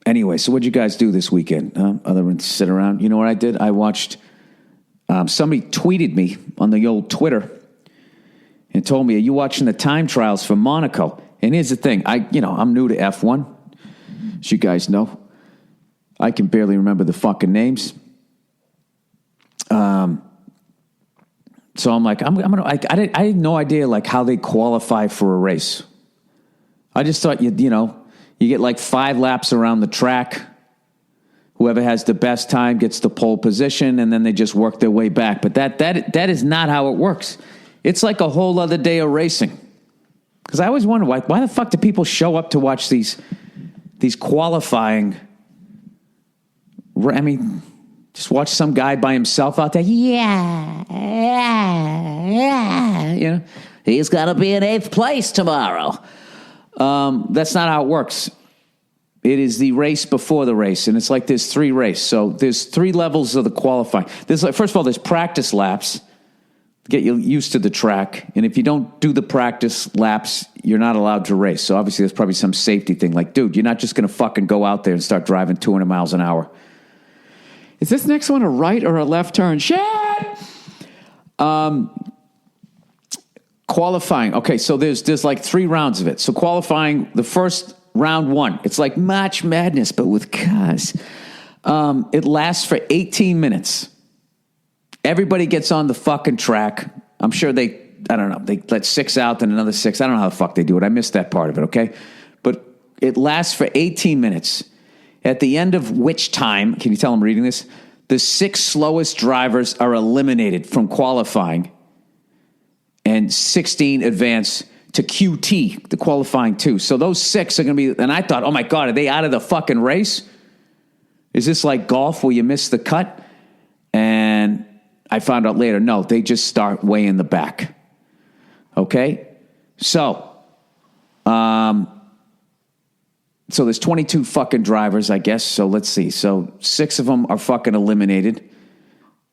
Anyway, so what'd you guys do this weekend? Other than sit around? You know what I did? I watched, somebody tweeted me on the old Twitter and told me, are you watching the time trials for Monaco? And here's the thing. I'm new to F1, as you guys know. I can barely remember the fucking names. So I'm like, I had no idea like how they qualify for a race. I just thought you get like 5 laps around the track. Whoever has the best time gets the pole position, and then they just work their way back. But that is not how it works. It's like a whole other day of racing. Because I always wonder why the fuck do people show up to watch these qualifying? I mean, just watch some guy by himself out there. Yeah. He's got to be in 8th place tomorrow. That's not how it works. It is the race before the race, and it's like there's 3 races. So there's 3 levels of the qualifying. First of all, there's practice laps to get you used to the track, and if you don't do the practice laps, you're not allowed to race. So obviously there's probably some safety thing. Like, dude, you're not just going to fucking go out there and start driving 200 miles an hour. Is this next one a right or a left turn? Shit! Qualifying. Okay, so there's like 3 rounds of it. So qualifying, the first round 1, it's like March Madness, but with cars. It lasts for 18 minutes. Everybody gets on the fucking track. I'm sure they let 6 out, then another 6. I don't know how the fuck they do it. I missed that part of it, okay? But it lasts for 18 minutes. At the end of which time, can you tell I'm reading this? The 6 slowest drivers are eliminated from qualifying, and 16 advance to QT, the qualifying 2. So those 6 are going to be, and I thought, oh my God, are they out of the fucking race? Is this like golf where you miss the cut? And I found out later, no, they just start way in the back. Okay? So there's 22 fucking drivers, I guess. So let's see. So 6 of them are fucking eliminated.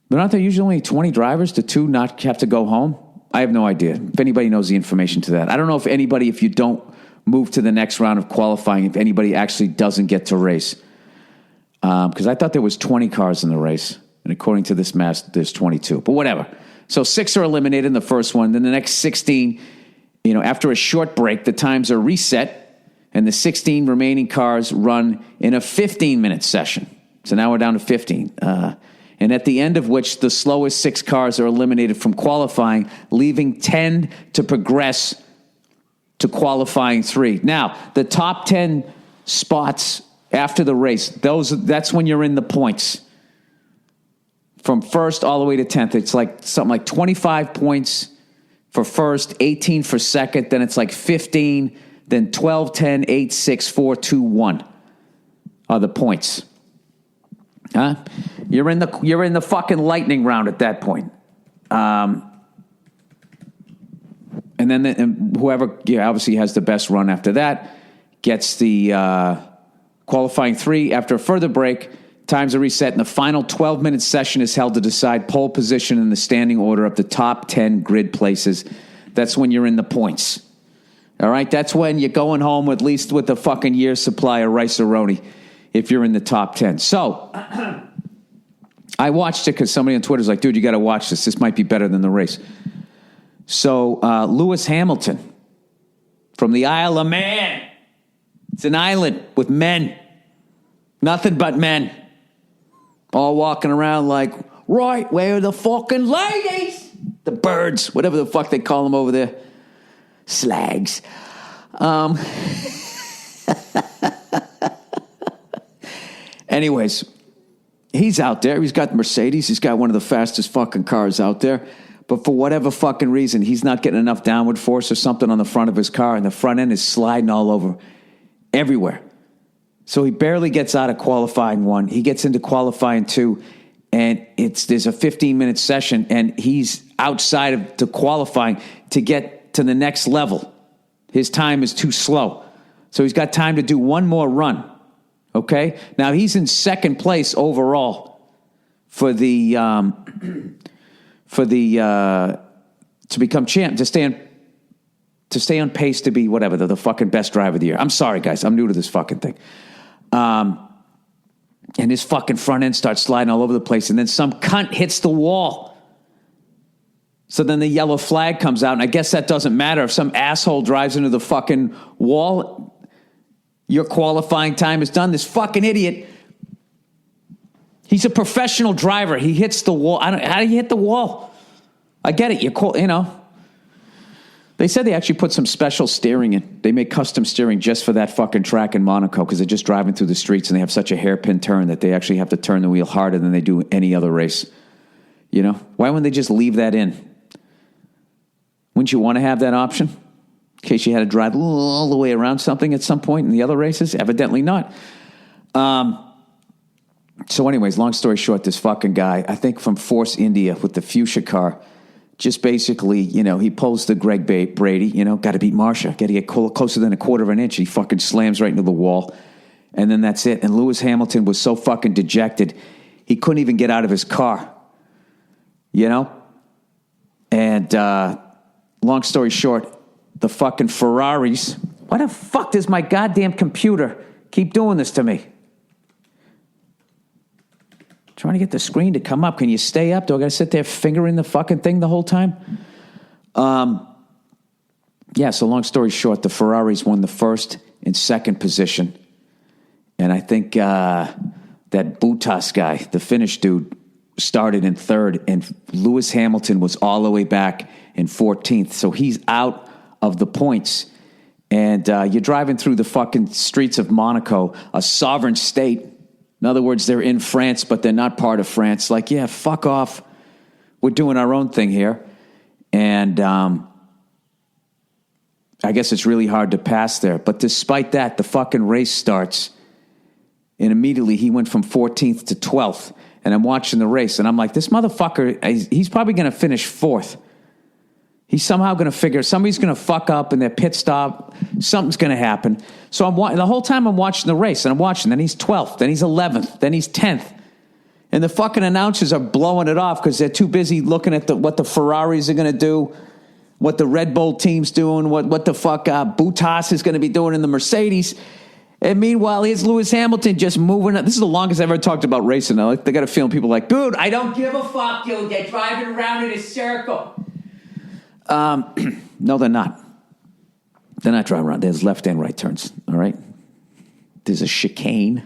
But aren't there usually only 20 drivers to 2 not have to go home? I have no idea. If anybody knows the information to that. I don't know if you don't move to the next round of qualifying, if anybody actually doesn't get to race. Because I thought there was 20 cars in the race. And according to this math, there's 22. But whatever. So 6 are eliminated in the first one. Then the next 16, after a short break, the times are reset. And the 16 remaining cars run in a 15-minute session. So now we're down to 15. And at the end of which the slowest 6 cars are eliminated from qualifying, leaving 10 to progress to qualifying 3. Now, the top 10 spots after the race, that's when you're in the points. From first all the way to 10th. It's like something like 25 points for first, 18 for second, then it's like 15, then 12, 10, 8, 6, 4, 2, 1 are the points. Huh? You're in the fucking lightning round at that point. And then whoever obviously has the best run after that gets the qualifying 3. After a further break, times are reset, and the final 12-minute session is held to decide pole position in the standing order of the top 10 grid places. That's when you're in the points. All right? That's when you're going home at least with a fucking year's supply of rice-a-roni if you're in the top 10. So I watched it because somebody on Twitter's like, dude, you got to watch this. This might be better than the race. So Lewis Hamilton from the Isle of Man. It's an island with men. Nothing but men. All walking around like, right, where are the fucking ladies? The birds, whatever the fuck they call them over there. Slags. Anyways, he's out there. He's got Mercedes. He's got one of the fastest fucking cars out there. But for whatever fucking reason, he's not getting enough downward force or something on the front of his car, and the front end is sliding all over everywhere. So he barely gets out of qualifying 1. He gets into qualifying 2, and there's a 15-minute session, and he's outside of the qualifying to get to the next level. His time is too slow. So he's got time to do one more run. Okay? Now he's in second place overall to become champ, to to stay on pace to be whatever, the fucking best driver of the year. I'm sorry, guys. I'm new to this fucking thing. And his fucking front end starts sliding all over the place, and then some cunt hits the wall. So then the yellow flag comes out, and I guess that doesn't matter. If some asshole drives into the fucking wall, your qualifying time is done. This fucking idiot, he's a professional driver. He hits the wall. How do you hit the wall? I get it. They said they actually put some special steering in. They make custom steering just for that fucking track in Monaco because they're just driving through the streets and they have such a hairpin turn that they actually have to turn the wheel harder than they do any other race. Why wouldn't they just leave that in? Wouldn't you want to have that option in case you had to drive all the way around something at some point in the other races? Evidently not. So anyways, long story short, this fucking guy, I think from Force India with the fuchsia car, just basically, he pulls the Greg Brady, got to beat Marsha, got to get closer than a quarter of an inch. He fucking slams right into the wall. And then that's it. And Lewis Hamilton was so fucking dejected, he couldn't even get out of his car. And long story short, the fucking Ferraris, why the fuck does my goddamn computer keep doing this to me? Trying to get the screen to come up. Can you stay up? Do I got to sit there fingering the fucking thing the whole time? So long story short, the Ferraris won the first and second position. And I think that Bottas guy, the Finnish dude, started in third. And Lewis Hamilton was all the way back in 14th. So he's out of the points. And you're driving through the fucking streets of Monaco, a sovereign state. In other words, they're in France, but they're not part of France. Like, yeah, fuck off. We're doing our own thing here. And I guess it's really hard to pass there. But despite that, the fucking race starts. And immediately he went from 14th to 12th. And I'm watching the race. And I'm like, this motherfucker, he's probably going to finish fourth. He's somehow going to figure, somebody's going to fuck up in their pit stop. Something's going to happen. So the whole time I'm watching the race, and I'm watching, then he's 12th, then he's 11th, then he's 10th. And the fucking announcers are blowing it off because they're too busy looking at what the Ferraris are going to do, what the Red Bull team's doing, what the fuck Bottas is going to be doing in the Mercedes. And meanwhile, here's Lewis Hamilton just moving up. This is the longest I've ever talked about racing. They got a feeling people are like, dude, I don't give a fuck, dude. They're driving around in a circle. No, they're not. They're not driving around. There's left and right turns, all right? There's a chicane.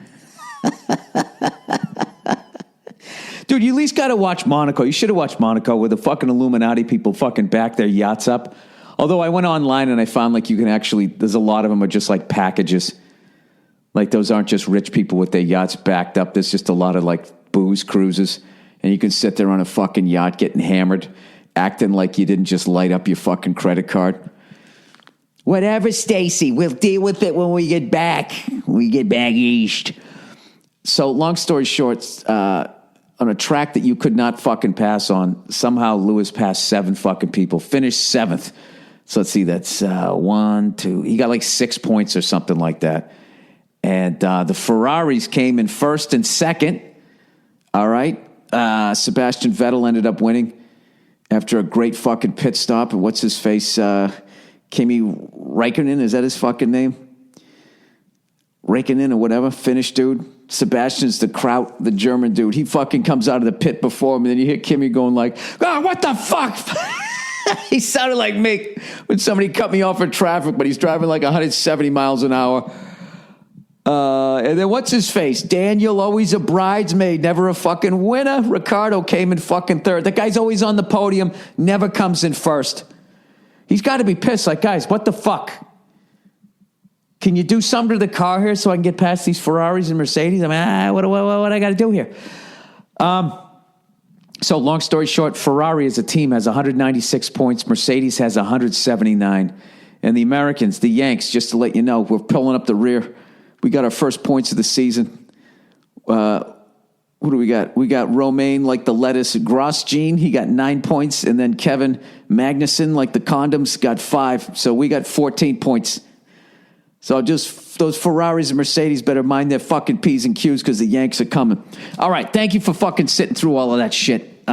Dude, you at least got to watch Monaco. You should have watched Monaco where the fucking Illuminati people fucking back their yachts up. Although I went online and I found like you can actually, there's a lot of them are just like packages. Like those aren't just rich people with their yachts backed up. There's just a lot of like booze cruises. And you can sit there on a fucking yacht getting hammered, acting like you didn't just light up your fucking credit card. Whatever, Stacy. We'll deal with it when we get back. We get back east. So long story short, on a track that you could not fucking pass on, somehow Lewis passed 7 fucking people, finished 7th. So let's see, that's 1, 2. He got like 6 points or something like that. And the Ferraris came in first and second. All right. Sebastian Vettel ended up winning after a great fucking pit stop. And what's his face? Kimi Räikkönen, is that his fucking name? Räikkönen or whatever, Finnish dude. Sebastian's the Kraut, the German dude. He fucking comes out of the pit before him, and then you hear Kimi going like, "Oh, what the fuck?" He sounded like me when somebody cut me off for traffic, but he's driving like 170 miles an hour. And then what's his face? Daniel, always a bridesmaid, never a fucking winner. Ricciardo came in fucking third. The guy's always on the podium, never comes in first. He's got to be pissed. Like, guys, what the fuck? Can you do something to the car here so I can get past these Ferraris and Mercedes? I mean, what I got to do here? So long story short, Ferrari as a team has 196 points. Mercedes has 179. And the Americans, the Yanks, just to let you know, we're pulling up the rear. We got our first points of the season. Who do we got? We got Romain, like the lettuce, Grosjean. He got 9 points. And then Kevin Magnussen, like the condoms, got 5. So we got 14 points. So just those Ferraris and Mercedes better mind their fucking P's and Q's because the Yanks are coming. All right. Thank you for fucking sitting through all of that shit.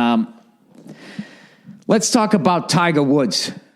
Let's talk about Tiger Woods.